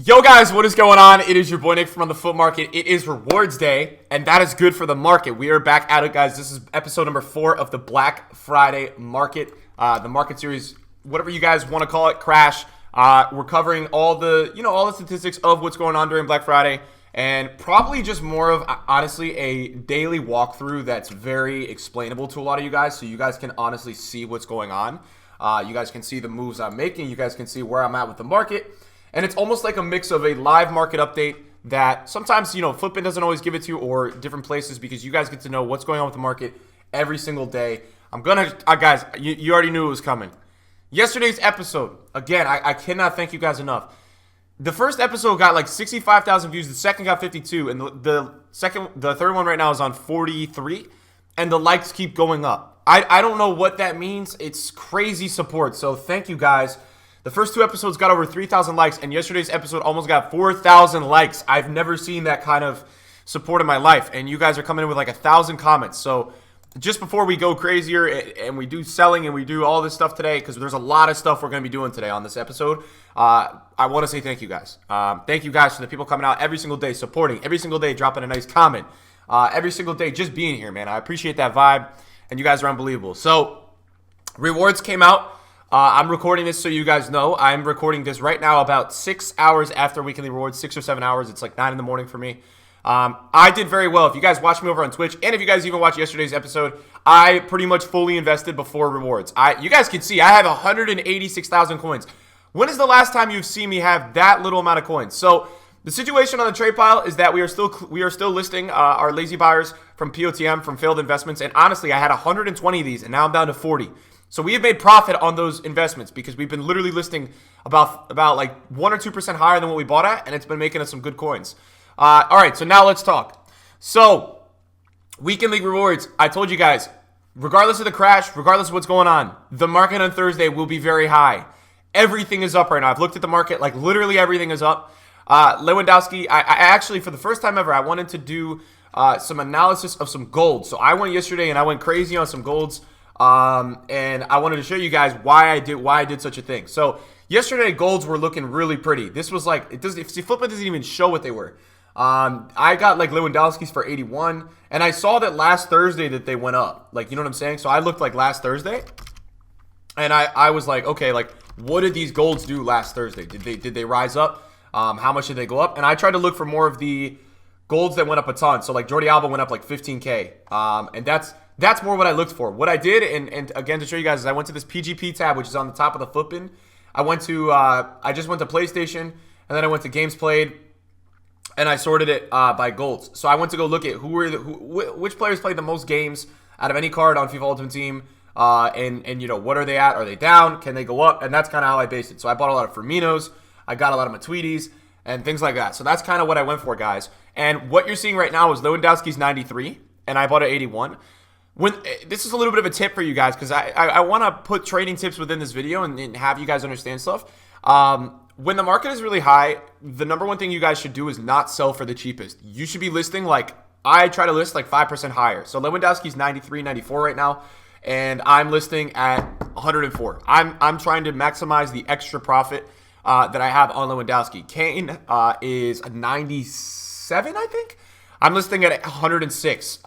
Yo guys, what is going on? It is your boy Nick from On The Foot Market. It is rewards day, and that is good for the market. We are back at it, guys. This is episode number 4 of the Black Friday market. The market series, whatever you guys want to call it, crash. We're covering all the statistics of what's going on during Black Friday, and probably just more of, honestly, a daily walkthrough that's very explainable to a lot of you guys, so you guys can honestly see what's going on. You guys can see the moves I'm making. You guys can see where I'm at with the market. And it's almost like a mix of a live market update that sometimes, Flippin doesn't always give it to you, or different places, because you guys get to know what's going on with the market every single day. I'm going to, guys, you already knew it was coming. Yesterday's episode, again, I cannot thank you guys enough. The first episode got like 65,000 views. The second got 52. And the third one right now is on 43. And the likes keep going up. I don't know what that means. It's crazy support. So thank you guys. The first 2 episodes got over 3,000 likes, and yesterday's episode almost got 4,000 likes. I've never seen that kind of support in my life, and you guys are coming in with like 1,000 comments. So just before we go crazier and we do selling and we do all this stuff today, because there's a lot of stuff we're going to be doing today on this episode, I want to say thank you guys. Thank you guys for the people coming out every single day, supporting, every single day dropping a nice comment, every single day just being here, man. I appreciate that vibe, and you guys are unbelievable. So rewards came out. I'm recording this so you guys know. I'm recording this right now about 6 hours after weekly rewards, 6 or 7 hours. It's like 9 in the morning for me. I did very well. If you guys watch me over on Twitch, and if you guys even watch yesterday's episode, I pretty much fully invested before rewards. You guys can see I have 186,000 coins. When is the last time you've seen me have that little amount of coins? So the situation on the trade pile is that we are still listing our lazy buyers from POTM, from failed investments. And honestly, I had 120 of these, and now I'm down to 40. So we have made profit on those investments because we've been literally listing about like 1 or 2% higher than what we bought at, and it's been making us some good coins. All right, so now let's talk. So weekend league rewards, I told you guys, regardless of the crash, regardless of what's going on, the market on Thursday will be very high. Everything is up right now. I've looked at the market, like literally everything is up. Lewandowski, I actually, for the first time ever, I wanted to do some analysis of some gold. So I went yesterday and I went crazy on some golds. And I wanted to show you guys why I did such a thing. So yesterday golds were looking really pretty. This was like, Flippin doesn't even show what they were. I got like Lewandowski's for 81, and I saw that last Thursday that they went up. Like, you know what I'm saying? So I looked like last Thursday, and I was like, okay, like what did these golds do last Thursday? Did they rise up? How much did they go up? And I tried to look for more of the golds that went up a ton. So like Jordi Alba went up like 15K. And that's more what I looked for. What I did, and again, to show you guys, is I went to this PGP tab, which is on the top of the Flippin. I just went to PlayStation, and then I went to Games Played, and I sorted it by golds. So I went to go look at which players played the most games out of any card on FIFA Ultimate Team, and what are they at? Are they down? Can they go up? And that's kind of how I based it. So I bought a lot of Firminos, I got a lot of Matuides, and things like that. So that's kind of what I went for, guys. And what you're seeing right now is Lewandowski's 93, and I bought at 81. This is a little bit of a tip for you guys, because I want to put trading tips within this video and have you guys understand stuff. When the market is really high, the number one thing you guys should do is not sell for the cheapest. You should be listing I try to list like 5% higher. So Lewandowski's 93, 94 right now, and I'm listing at 104. I'm trying to maximize the extra profit that I have on Lewandowski. Kane is a 97, I think. I'm listing at 106.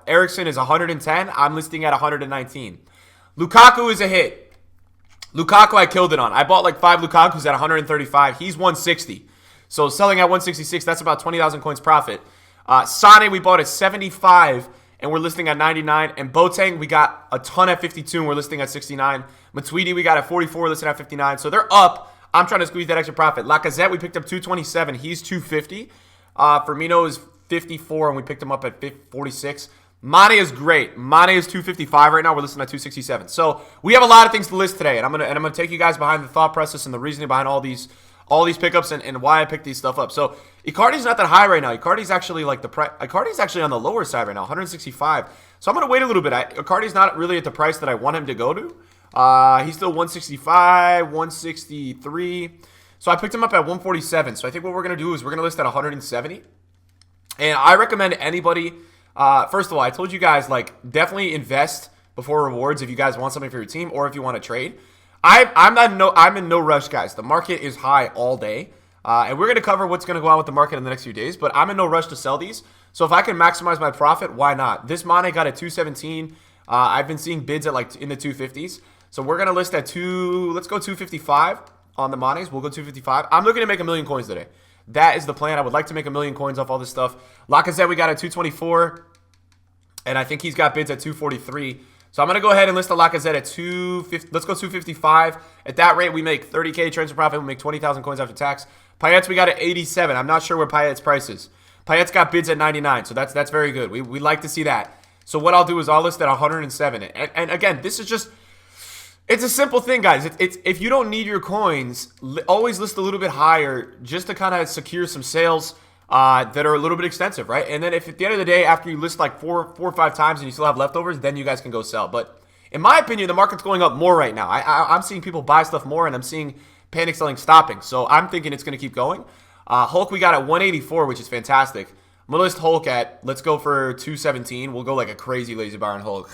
Ericsson is 110. I'm listing at 119. Lukaku is a hit. Lukaku I killed it on. I bought like 5 Lukakus at 135. He's 160. So selling at 166, that's about 20,000 coins profit. Sane we bought at 75, and we're listing at 99. And Boateng we got a ton at 52, and we're listing at 69. Matuidi we got at 44, listed at 59. So they're up. I'm trying to squeeze that extra profit. Lacazette we picked up 227. He's 250. Firmino is 54, and we picked him up at 46. Mane is great. Mane is 255 right now. We're listing at 267. So we have a lot of things to list today, and I'm gonna take you guys behind the thought process and the reasoning behind all these pickups and why I picked these stuff up. So Icardi's not that high right now. Icardi's actually Icardi's actually on the lower side right now, 165. So I'm gonna wait a little bit. Icardi's not really at the price that I want him to go to. He's still 165, 163. So I picked him up at 147. So I think what we're gonna do is we're gonna list at 170. And I recommend anybody, first of all, I told you guys, definitely invest before rewards if you guys want something for your team or if you want to trade. I'm in no rush, guys. The market is high all day. And we're going to cover what's going to go on with the market in the next few days. But I'm in no rush to sell these. So if I can maximize my profit, why not? This Mane got at 217. I've been seeing bids at like in the 250s. So we're going to list at let's go 255 on the Manes. We'll go 255. I'm looking to make 1 million coins today. That is the plan. I would like to make 1 million coins off all this stuff. Lacazette, we got at 224. And I think he's got bids at 243. So I'm going to go ahead and list the Lacazette at 250. Let's go 255. At that rate, we make 30K transfer profit. We make 20,000 coins after tax. Payet's, we got at 87. I'm not sure where Payet's price is. Payet's got bids at 99. So that's very good. We like to see that. So what I'll do is I'll list at 107. And again, this is just... It's a simple thing, guys. It's if you don't need your coins, always list a little bit higher just to kind of secure some sales that are a little bit extensive, right? And then if at the end of the day, after you list like four or five times and you still have leftovers, then you guys can go sell. But in my opinion, the market's going up more right now. I'm seeing people buy stuff more, and I'm seeing panic selling stopping. So I'm thinking it's going to keep going. Hulk, we got at 184, which is fantastic. I'm going to list Hulk at, let's go for 217. We'll go like a crazy lazy bar on Hulk.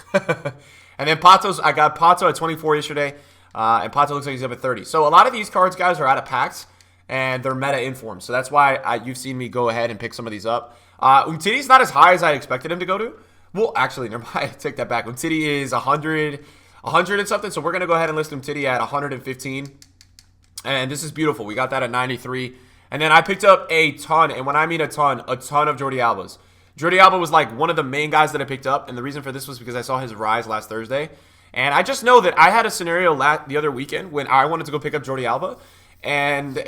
And then I got Pato at 24 yesterday, and Pato looks like he's up at 30. So a lot of these cards, guys, are out of packs, and they're meta informed. So that's why you've seen me go ahead and pick some of these up. Umtiti's not as high as I expected him to go to. Well, actually, never mind. I take that back. Umtiti is 100 and something, so we're going to go ahead and list Umtiti at 115. And this is beautiful. We got that at 93. And then I picked up a ton, and when I mean a ton of Jordi Albas. Jordi Alba was like one of the main guys that I picked up, and the reason for this was because I saw his rise last Thursday. And I just know that I had a scenario the other weekend when I wanted to go pick up Jordi Alba, and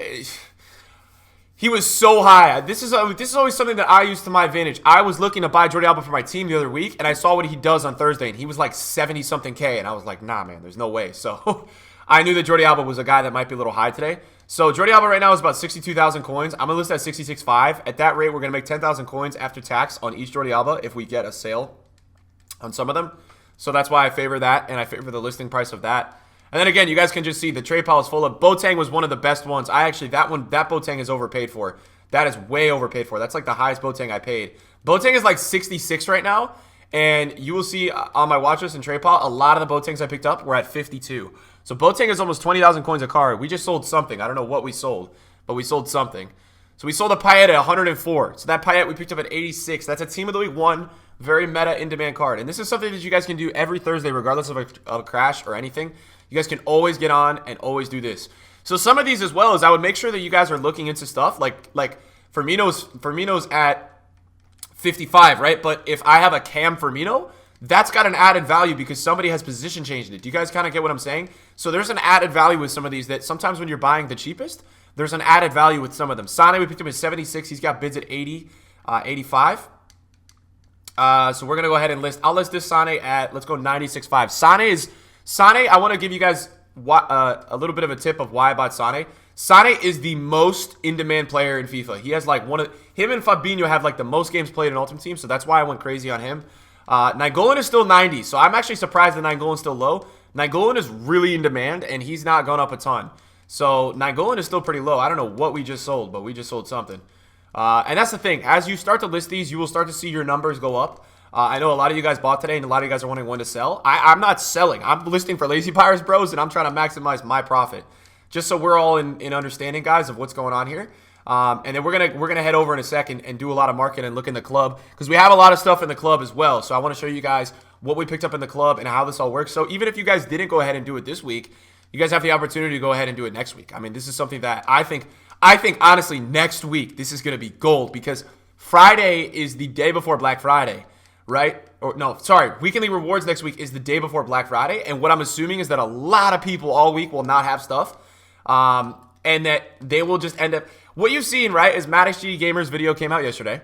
he was so high. This is always something that I use to my advantage. I was looking to buy Jordi Alba for my team the other week, and I saw what he does on Thursday, and he was like 70-something K, and I was like, nah, man, there's no way. So I knew that Jordi Alba was a guy that might be a little high today. So Jordi Alba right now is about 62,000 coins. I'm going to list at 66.5. At that rate, we're going to make 10,000 coins after tax on each Jordi Alba if we get a sale on some of them. So that's why I favor that, and I favor the listing price of that. And then again, you guys can just see the trade pile is full of... Boateng was one of the best ones. That Boateng is overpaid for. That is way overpaid for. That's like the highest Boateng I paid. Boateng is like 66 right now, and you will see on my watch list and trade pile, a lot of the Boatengs I picked up were at 52. So Boateng is almost 20,000 coins a card. We just sold something. I don't know what we sold, but we sold something. So we sold a Payet at 104. So that Payet we picked up at 86. That's a Team of the Week 1, very meta in-demand card. And this is something that you guys can do every Thursday, regardless of a crash or anything. You guys can always get on and always do this. So some of these as well is I would make sure that you guys are looking into stuff like Firmino's at 55, right? But if I have a Cam Firmino, that's got an added value because somebody has position changed it. Do you guys kind of get what I'm saying? So there's an added value with some of these that sometimes when you're buying the cheapest, there's an added value with some of them. Sane, we picked him at 76. He's got bids at 80, 85. So we're going to go ahead and list. I'll list this Sane at, let's go 96.5. Sane, I want to give you guys a little bit of a tip of why I bought Sane. Sane is the most in-demand player in FIFA. He has like him and Fabinho have like the most games played in Ultimate Team, so that's why I went crazy on him. Nainggolan is still 90, so I'm actually surprised that Nainggolan is still low. Nainggolan is really in demand, and he's not gone up a ton. So Nainggolan is still pretty low. I don't know what we just sold, but we just sold something. And that's the thing. As you start to list these, you will start to see your numbers go up. I know a lot of you guys bought today, and a lot of you guys are wondering when to sell. I'm not selling. I'm listing for Lazy Buyers Bros, and I'm trying to maximize my profit. Just so we're all in understanding, guys, of what's going on here. And then we're gonna head over in a second and do a lot of market and look in the club because we have a lot of stuff in the club as well. So I want to show you guys what we picked up in the club and how this all works. So even if you guys didn't go ahead and do it this week, you guys have the opportunity to go ahead and do it next week. I mean, this is something that I think honestly next week this is gonna be gold because Friday is the day before Black Friday, right? Or no, sorry, weekly rewards next week is the day before Black Friday, and what I'm assuming is that a lot of people all week will not have stuff, and that they will just end up. What you've seen, right, is Maddox G Gamer's video came out yesterday.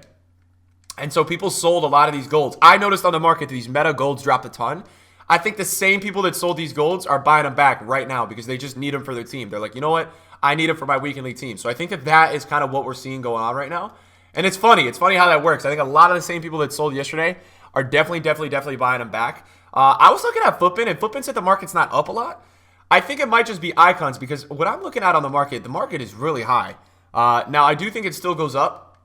And so people sold a lot of these golds. I noticed on the market that these meta golds dropped a ton. I think the same people that sold these golds are buying them back right now because they just need them for their team. They're like, you know what? I need them for my weekend league team. So I think that is kind of what we're seeing going on right now. And it's funny. It's funny how that works. I think a lot of the same people that sold yesterday are definitely buying them back. I was looking at Footbin, and Footbin said the market's not up a lot. I think it might just be icons because what I'm looking at on the market is really high. Now, I do think it still goes up.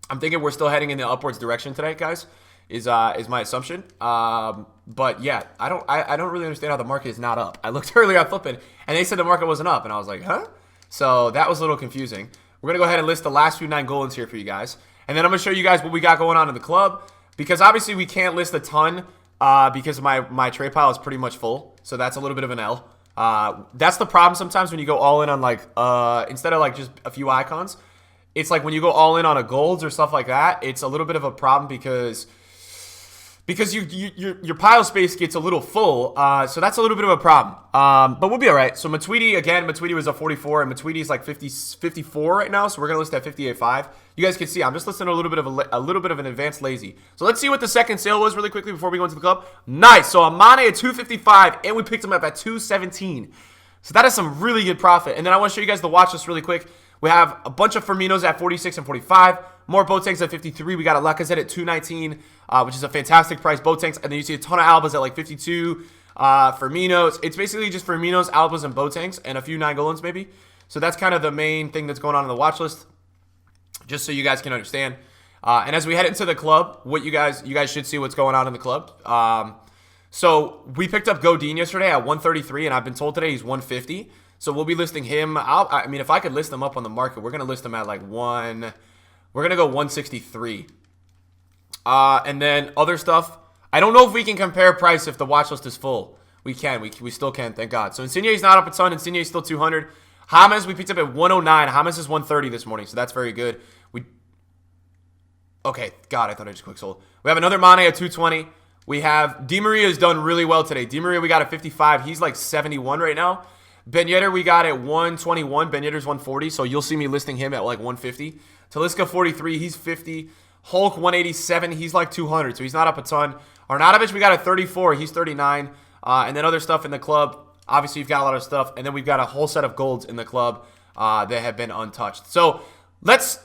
I'm thinking we're still heading in the upwards direction today, guys, is my assumption. But, yeah, I don't really understand how the market is not up. I looked earlier at Flippin, and they said the market wasn't up, and I was like, huh? So that was a little confusing. We're going to go ahead and list the last few 9 Goldens here for you guys. And then I'm going to show you guys what we got going on in the club. Because obviously we can't list a ton because my trade pile is pretty much full. So that's a little bit of an L. That's the problem sometimes when you go all in on like, instead of like just a few icons. It's like when you go all in on a golds or stuff like that, it's a little bit of a problem because your pile space gets a little full, so that's a little bit of a problem. But we'll be all right. So Matuidi was a 44, and Matuidi is like 54 right now, so we're gonna list at 58.5. You guys can see I'm just listing a little bit of an advanced lazy. So let's see what the second sale was really quickly before we go into the club. Nice. So Amane at 255, and we picked him up at 217. So that is some really good profit. And then I want to show you guys the watch list really quick. We have a bunch of Firminos at 46 and 45. More Boatengs at 53. We got a Lacazette at 219, which is a fantastic price. Boatengs. And then you see a ton of Albas at like 52. Firminos. It's basically just Firminos, Albas, and Boatengs, and a few 9 Goldens maybe. So that's kind of the main thing that's going on in the watch list, just so you guys can understand. And as we head into the club, what you guys should see what's going on in the club. So we picked up Godin yesterday at 133, and I've been told today he's 150. So we'll be listing him. I mean, if I could list him up on the market, we're going to list him at like we're going to go 163. And then other stuff. I don't know if we can compare price if the watch list is full. We can. We still can, thank God. So Insigne's not up a ton. Insigne's still 200. James we picked up at 109. James is 130 this morning, so that's very good. Okay, God, I thought I just quick sold. We have another Mane at 220. We have Di Maria has done really well today. Di Maria we got at 55. He's like 71 right now. Ben Yedder we got at 121. Ben Yedder's 140, so you'll see me listing him at like 150. Talisca 43, he's 50. Hulk 187, he's like 200, so he's not up a ton. Arnautovic we got at 34, he's 39. And then other stuff in the club. Obviously, you've got a lot of stuff, and then we've got a whole set of golds in the club that have been untouched. So let's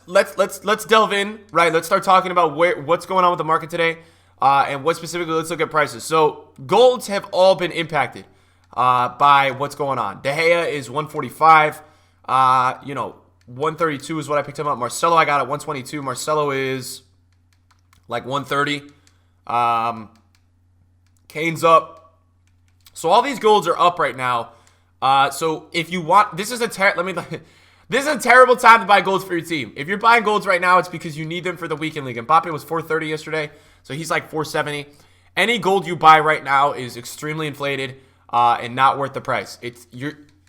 delve in, right? Let's start talking about what's going on with the market today, and what specifically. Let's look at prices. So golds have all been impacted by what's going on. De Gea is 145. 132 is what I picked him up. Marcelo I got at 122. Marcelo is like 130. Kane's up. So all these golds are up right now. So if you want, this is a terrible time to buy golds for your team. If you're buying golds right now, it's because you need them for the weekend league. Mbappe was 430 yesterday, so he's like 470. Any gold you buy right now is extremely inflated and not worth the price.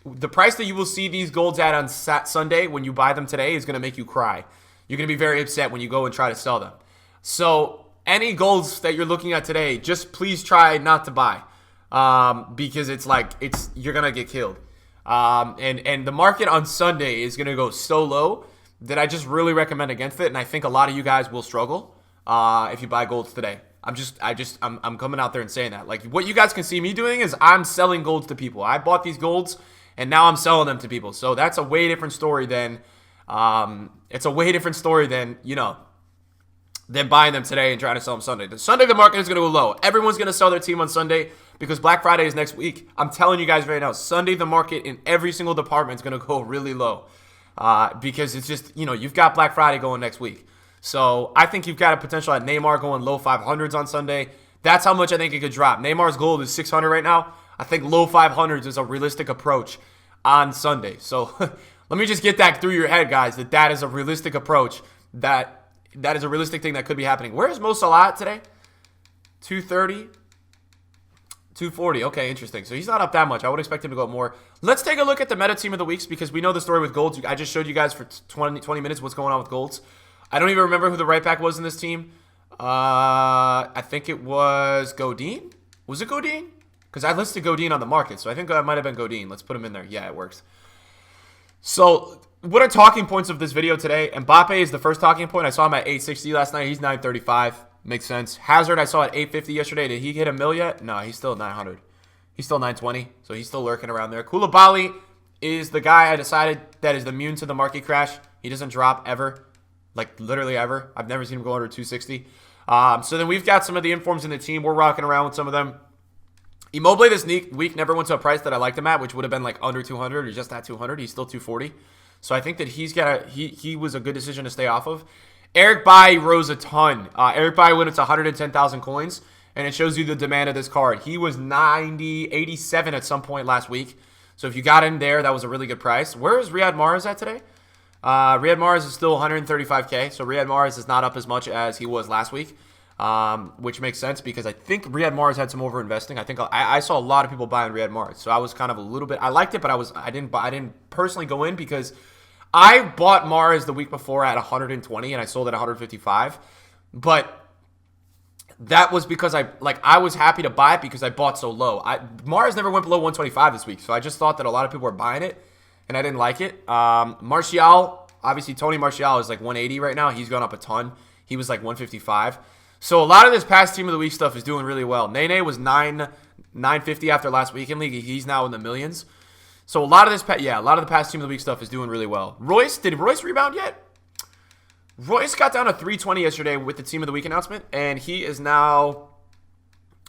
The price that you will see these golds at on Sunday when you buy them today is going to make you cry. You're going to be very upset when you go and try to sell them. So any golds that you're looking at today, just please try not to buy. Because you're going to get killed. And the market on Sunday is going to go so low that I just really recommend against it. And I think a lot of you guys will struggle, if you buy golds today. I'm coming out there and saying that. Like, what you guys can see me doing is I'm selling golds to people. I bought these golds and now I'm selling them to people. So that's a way different story than, than buying them today and trying to sell them Sunday. Sunday, the market is going to go low. Everyone's going to sell their team on Sunday because Black Friday is next week. I'm telling you guys right now, Sunday, the market in every single department is going to go really low because it's just, you've got Black Friday going next week. So I think you've got a potential at Neymar going low 500s on Sunday. That's how much I think it could drop. Neymar's gold is 600 right now. I think low 500s is a realistic approach on Sunday. So let me just get that through your head, guys, that is a realistic approach. That is a realistic thing that could be happening. Where is Mo Salah today? 230? 240. Okay, interesting. So he's not up that much. I would expect him to go up more. Let's take a look at the meta team of the weeks because we know the story with golds. I just showed you guys for 20 minutes what's going on with golds. I don't even remember who the right back was in this team. I think it was Godin. Was it Godin? Because I listed Godin on the market, so I think that might have been Godin. Let's put him in there. Yeah, it works. So what are talking points of this video today? Mbappe is the first talking point. I saw him at 860 last night. He's 935. Makes sense. Hazard I saw at 850 yesterday. Did he hit a mil yet? No, he's still at 900. He's still 920, so he's still lurking around there. Koulibaly is the guy I decided that is immune to the market crash. He doesn't drop ever. Like, literally ever. I've never seen him go under 260. So then we've got some of the informs in the team. We're rocking around with some of them. Immobile this week never went to a price that I liked him at, which would have been like under 200 or just at 200. He's still 240. So I think that he was a good decision to stay off of. Eric Bailly rose a ton. Eric Bailly went into 110,000 coins, and it shows you the demand of this card. He was 87 at some point last week. So if you got in there, that was a really good price. Where is Riyad Mahrez at today? Riyad Mahrez is still 135K, so Riyad Mahrez is not up as much as he was last week, which makes sense because I think Riyad Mahrez had some over-investing. I think I saw a lot of people buying Riyad Mahrez, so I was kind of a little bit. I liked it, but I didn't personally go in because I bought Mahrez the week before at 120 and I sold at 155, but that was because I was happy to buy it because I bought so low. Mahrez never went below 125 this week, so I just thought that a lot of people were buying it. And I didn't like it. Martial, obviously Tony Martial is like 180 right now. He's gone up a ton. He was like 155. So a lot of this past team of the week stuff is doing really well. Nene was 950 after last weekend league. He's now in the millions. So a lot of the past team of the week stuff is doing really well. Did Royce rebound yet? Royce got down to 320 yesterday with the team of the week announcement, and he is now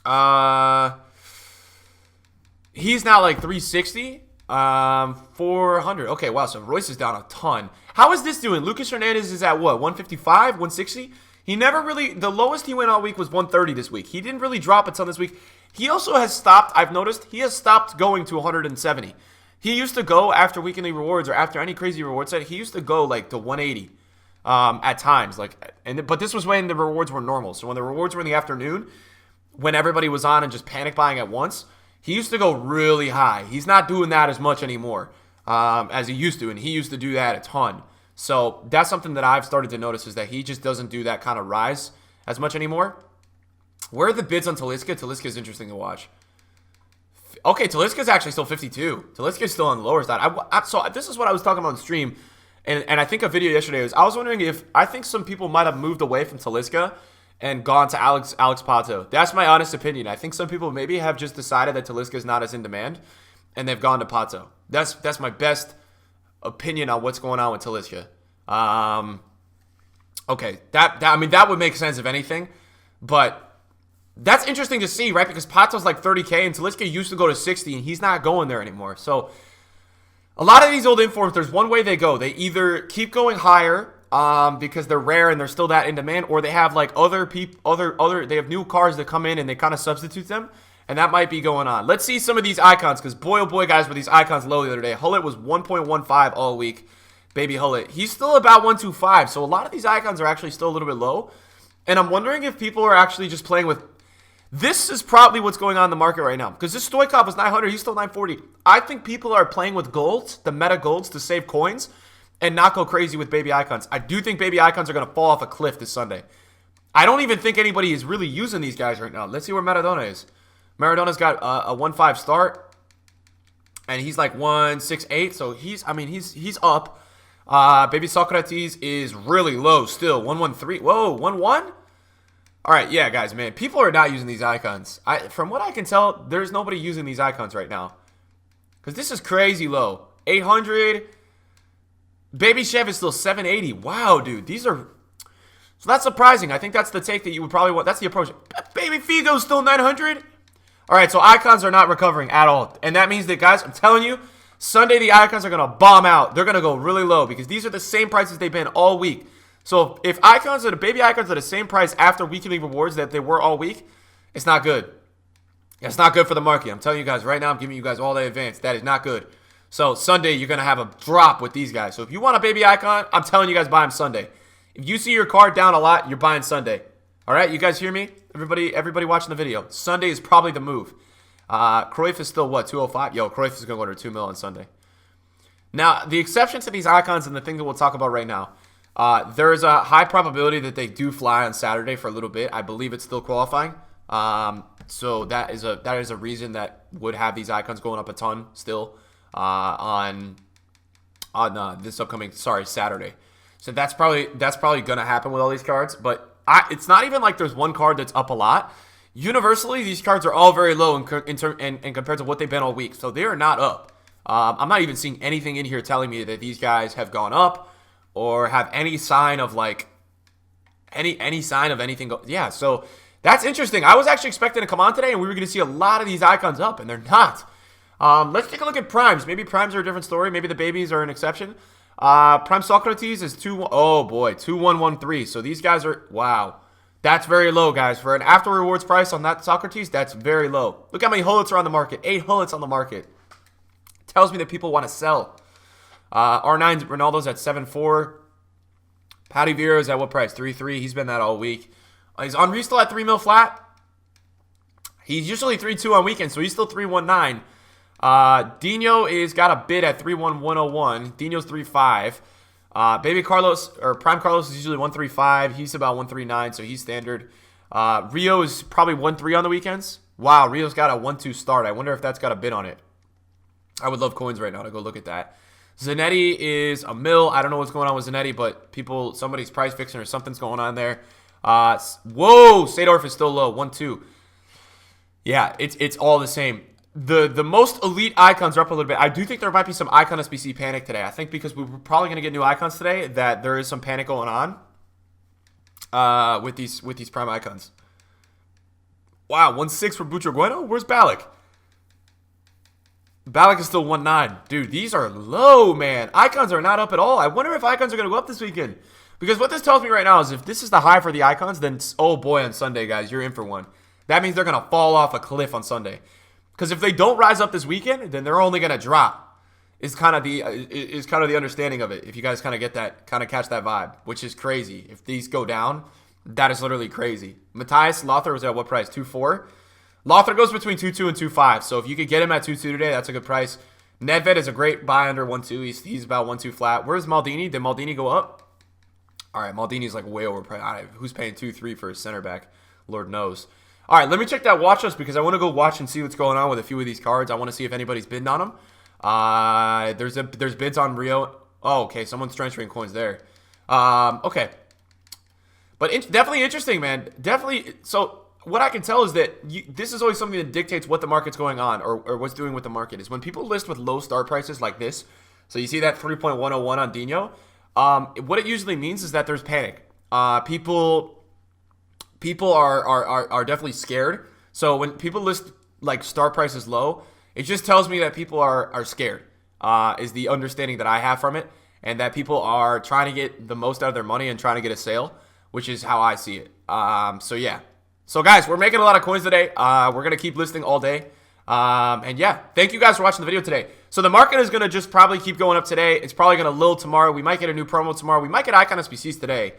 like 360. 400. Okay, wow. So Royce is down a ton. How is this doing? Lucas Hernandez is at what? 155, 160? He never really, the lowest he went all week was 130 this week. He didn't really drop a ton this week. He also has stopped, I've noticed, he has stopped going to 170. He used to go after weekly rewards or after any crazy reward set, he used to go like to 180 at times. But this was when the rewards were normal. So when the rewards were in the afternoon, when everybody was on and just panic buying at once, he used to go really high. He's not doing that as much anymore as he used to, and he used to do that a ton. So that's something that I've started to notice is that he just doesn't do that kind of rise as much anymore. Where are the bids on Talisca? Talisca is interesting to watch. Okay, Talisca is actually still 52. Talisca is still on the lower side. So this is what I was talking about on stream, and I think a video yesterday was, I was wondering if, I think some people might have moved away from Talisca and gone to Alex Pato. That's my honest opinion. I think some people maybe have just decided that Talisca is not as in demand, and they've gone to Pato. That's my best opinion on what's going on with Talisca. Okay, that would make sense if anything, but that's interesting to see, right? Because Pato's like 30K, and Talisca used to go to 60, and he's not going there anymore. So a lot of these old informs, there's one way they go. They either keep going higher, because they're rare and they're still that in demand, or they have like they have new cars that come in and they kind of substitute them, and that might be going on. Let's see some of these icons, because boy oh boy guys, were these icons low the other day. Hullet was 1.15 all week. Baby Hullet, he's still about 125, so a lot of these icons are actually still a little bit low, and I'm wondering if people are actually just playing with, this is probably what's going on in the market right now, because this Stoikov was 900, he's still 940. I think people are playing with golds, the meta golds, to save coins and not go crazy with baby icons. I do think baby icons are going to fall off a cliff this Sunday. I don't even think anybody is really using these guys right now. Let's see where Maradona is. Maradona's got a 1.5 start, and he's like 1.68, so he's up. Baby Socrates is really low still, 1.13. Whoa, 1.1? All right, yeah, guys, man, people are not using these icons. From what I can tell, there's nobody using these icons right now, because this is crazy low. 800. Baby Chef is still 780. Wow, dude. These are... So that's surprising. I think that's the take that you would probably want. That's the approach. Baby Figo's still 900. All right, so icons are not recovering at all. And that means that, guys, I'm telling you, Sunday the icons are going to bomb out. They're going to go really low because these are the same prices they've been all week. So if baby icons are the same price after weekly rewards that they were all week, it's not good. It's not good for the market. I'm telling you guys right now, I'm giving you guys all the advance. That is not good. So Sunday, you're going to have a drop with these guys. So if you want a baby icon, I'm telling you guys, buy them Sunday. If you see your card down a lot, you're buying Sunday. All right, you guys hear me? Everybody watching the video. Sunday is probably the move. Cruyff is still, what, 205? Yo, Cruyff is going to go to 2 mil on Sunday. Now, the exception to these icons and the thing that we'll talk about right now, there is a high probability that they do fly on Saturday for a little bit. I believe it's still qualifying. So that is a reason that would have these icons going up a ton still on this upcoming Saturday. So that's probably going to happen with all these cards, but it's not even like there's one card that's up a lot. Universally, these cards are all very low in compared to what they've been all week, so they are not up. I'm not even seeing anything in here telling me that these guys have gone up or have any sign of like any sign of anything. Yeah, so that's interesting. I was actually expecting to come on today and we were going to see a lot of these icons up, and they're not. Let's take a look at primes. Maybe primes are a different story. Maybe the babies are an exception. Prime Socrates is 2113. So these guys are, wow. That's very low, guys. For an after rewards price on that Socrates, that's very low. Look how many hullets are on the market. 8 hullets on the market. Tells me that people want to sell. R9 Ronaldo's at 7.4. Patty Vieira's at what price? 3.3. He's been that all week. Is Henry still at 3 mil flat? He's usually 3.2 on weekends, so he's still 3.19. Dino is got a bid at 3.1101. Dino's 3.5. Baby Carlos, or Prime Carlos, is usually 1.35. He's about 1.39, so he's standard. Rio is probably 1.3 on the weekends. Wow, Rio's got a 1.2 start. I wonder if that's got a bid on it. I would love coins right now to go look at that. Zanetti is a mil. I don't know what's going on with Zanetti, but somebody's price fixing or something's going on there. Whoa, Sadorf is still low, 1.2. Yeah, it's all the same. The most elite icons are up a little bit. I do think there might be some icon SBC panic today. I think because we're probably going to get new icons today, that there is some panic going on with these prime icons. Wow, 1.6 for Butragueno? Where's Ballack? Ballack is still 1.9. Dude, these are low, man. Icons are not up at all. I wonder if icons are going to go up this weekend. Because what this tells me right now is if this is the high for the icons, then, oh boy, on Sunday, guys, you're in for one. That means they're going to fall off a cliff on Sunday. Because if they don't rise up this weekend, then they're only going to drop. Is kind of the understanding of it. If you guys kind of get that, kind of catch that vibe, which is crazy. If these go down, that is literally crazy. Matthias Lothar was at what price? 2.4. Lothar goes between 2.2 and 2.5. So if you could get him at 2.2 today, that's a good price. Nedved is a great buy under 1.2. He's about 1.2 flat. Where's Maldini? Did Maldini go up? All right, Maldini's like way overpriced. Who's paying 2.3 for his center back? Lord knows. All right, let me check that watch list because I want to go watch and see what's going on with a few of these cards. I want to see if anybody's bidding on them. There's bids on Rio. Oh, okay, someone's transferring coins there. Okay. But definitely interesting, man. Definitely. So what I can tell is that this is always something that dictates what the market's going on or what's doing with the market is when people list with low start prices like this. So you see that 3.101 on Dino. What it usually means is that there's panic. People are definitely scared. So when people list like start prices low, it just tells me that people are scared. Is the understanding that I have from it, and that people are trying to get the most out of their money and trying to get a sale, which is how I see it. So yeah. So guys, we're making a lot of coins today. We're gonna keep listing all day. And yeah, thank you guys for watching the video today. So the market is gonna just probably keep going up today. It's probably gonna lull tomorrow. We might get a new promo tomorrow. We might get icon SBCs today.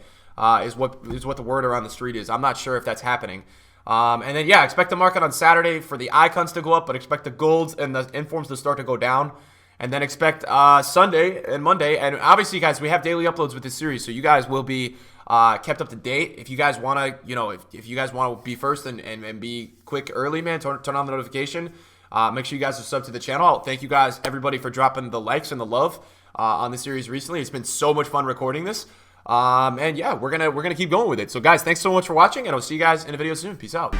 Is what the word around the street is. I'm not sure if that's happening. And then yeah, expect the market on Saturday for the icons to go up, but expect the golds and the informs to start to go down. And then expect Sunday and Monday. And obviously, guys, we have daily uploads with this series, so you guys will be kept up to date. If you guys want to, if you guys want to be first and be quick early, man, turn on the notification. Make sure you guys are subbed to the channel. Thank you guys, everybody, for dropping the likes and the love on the series recently. It's been so much fun recording this. And yeah, we're gonna keep going with it. So guys, thanks so much for watching, and I'll see you guys in a video soon. Peace out.